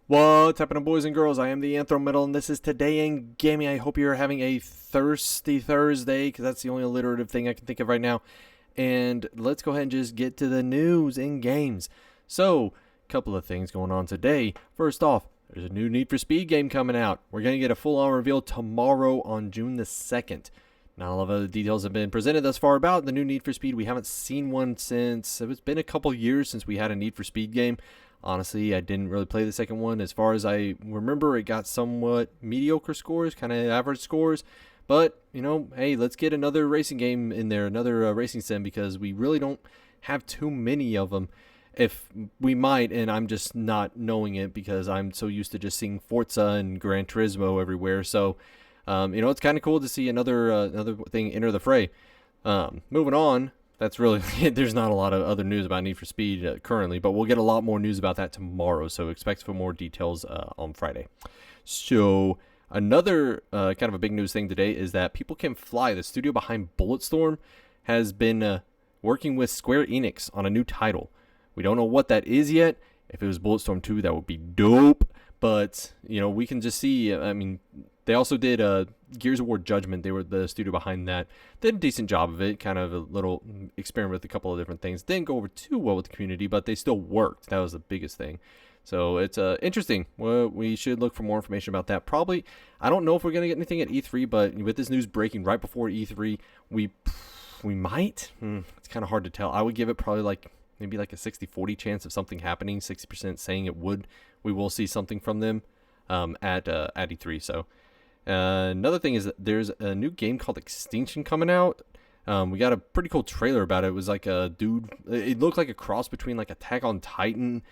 What's happening, boys and girls? I am the Anthro Metal, and this is Today in Gaming. I hope you're having a thirsty Thursday, because that's the only alliterative thing I can think of right now. And let's go ahead and just get to the news in games. So, a couple of things going on today. First off, there's a new Need for Speed game coming out. We're going to get a full-on reveal tomorrow on June the 2nd. Not a lot of other details have been presented thus far about the new Need for Speed. We haven't seen one since, it's been a couple years since we had a Need for Speed game. Honestly, I didn't really play the second one. As far as I remember, it got somewhat mediocre scores, kind of average scores. But, you know, hey, let's get another racing game in there, another racing sim, because we really don't have too many of them. If we might, and I'm just not knowing it because I'm so used to just seeing Forza and Gran Turismo everywhere. So, you know, it's kind of cool to see another thing enter the fray. Moving on. That's really it. There's not a lot of other news about Need for Speed currently, but we'll get a lot more news about that tomorrow, so expect for more details on Friday. So another kind of a big news thing today is that People Can Fly, the studio behind Bulletstorm, has been working with Square Enix on a new title. We don't know what that is yet. If it was Bulletstorm 2, that would be dope, but, you know, we can just see, I mean, they also did Gears of War Judgment. They were the studio behind that. Did a decent job of it. Kind of a little experiment with a couple of different things. Didn't go over too well with the community, but they still worked. That was the biggest thing. So it's interesting. Well, we should look for more information about that. Probably, I don't know if we're going to get anything at E3, but with this news breaking right before E3, we might. It's kind of hard to tell. I would give it probably maybe like a 60-40 chance of something happening. 60% saying it would. We will see something from them at E3. So. Another thing is that there's a new game called Extinction coming out. We got a pretty cool trailer about it. It was like a dude. It looked like a cross between like Attack on Titan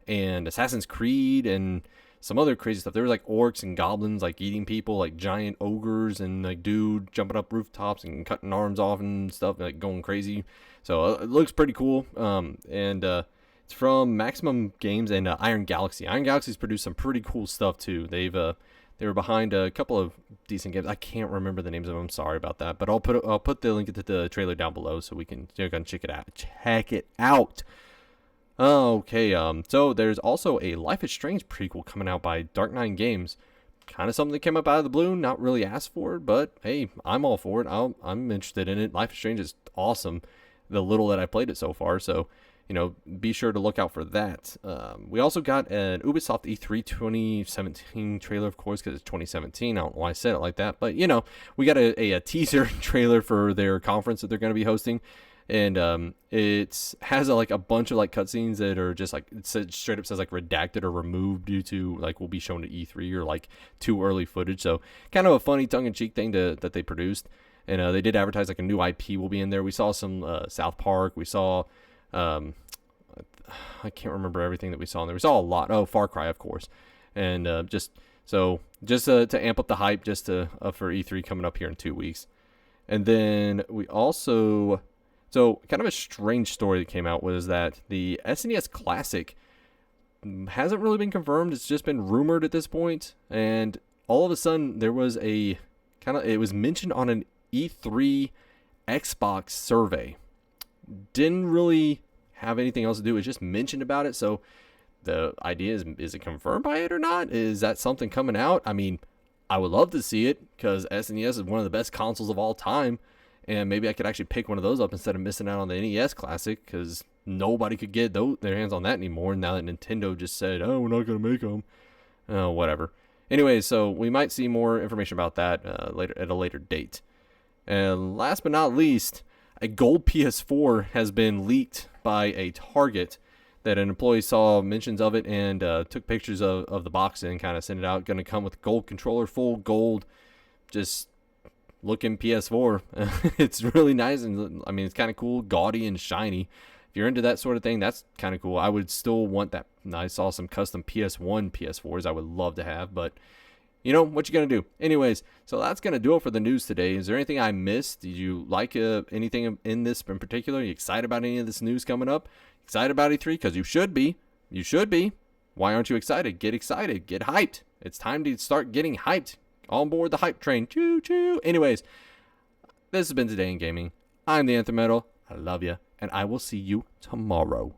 and Assassin's Creed and some other crazy stuff. There was like orcs and goblins like eating people, like giant ogres, and like dude jumping up rooftops and cutting arms off and stuff, like going crazy. So it looks pretty cool. It's from Maximum Games and Iron Galaxy. Iron Galaxy's produced some pretty cool stuff too. They were behind a couple of decent games. I can't remember the names of them. Sorry about that. But I'll put the link to the trailer down below so we can check it out. Check it out. Okay. So there's also a Life is Strange prequel coming out by Dark Nine Games. Kind of something that came up out of the blue. Not really asked for, but hey, I'm all for it. I'm interested in it. Life is Strange is awesome. The little that I played it so far. So, you know, be sure to look out for that. We also got an Ubisoft E3 2017 trailer, of course, because it's 2017. I don't know why I said it like that. But, you know, we got a teaser trailer for their conference that they're going to be hosting. And it has a bunch of cutscenes that are just it straight up says redacted or removed due to will be shown at E3 or too early footage. So kind of a funny tongue-in-cheek thing that they produced. And they did advertise a new IP will be in there. We saw some South Park. We saw... I can't remember everything that we saw in there. We saw a lot. Oh, Far Cry, of course. And just to amp up the hype for E3 coming up here in 2 weeks. And then we also... So kind of a strange story that came out was that the SNES Classic hasn't really been confirmed. It's just been rumored at this point. And all of a sudden there was it was mentioned on an E3 Xbox survey. Didn't really have anything else to do. It was just mentioned about it. So the idea is it confirmed by it or not? Is that something coming out? I mean, I would love to see it because SNES is one of the best consoles of all time. And maybe I could actually pick one of those up instead of missing out on the NES Classic because nobody could get their hands on that anymore. Now that Nintendo just said, oh, we're not going to make them. Whatever. Anyway, so we might see more information about that later at a later date. And last but not least, a gold PS4 has been leaked by a Target that an employee saw mentions of it and took pictures of the box and kind of sent it out. Going to come with gold controller, full gold, just looking PS4. It's really nice, and I mean, it's kind of cool, gaudy and shiny. If you're into that sort of thing, that's kind of cool. I would still want that. I saw some custom PS1 PS4s I would love to have, but you know, what you gonna do? Anyways, so that's gonna do it for the news today. Is there anything I missed? Did you like anything in this in particular? Are you excited about any of this news coming up? Excited about E3? Because you should be. You should be. Why aren't you excited? Get excited. Get hyped. It's time to start getting hyped. On board the hype train. Choo choo. Anyways, this has been Today in Gaming. I'm the Anthem Metal. I love you, and I will see you tomorrow.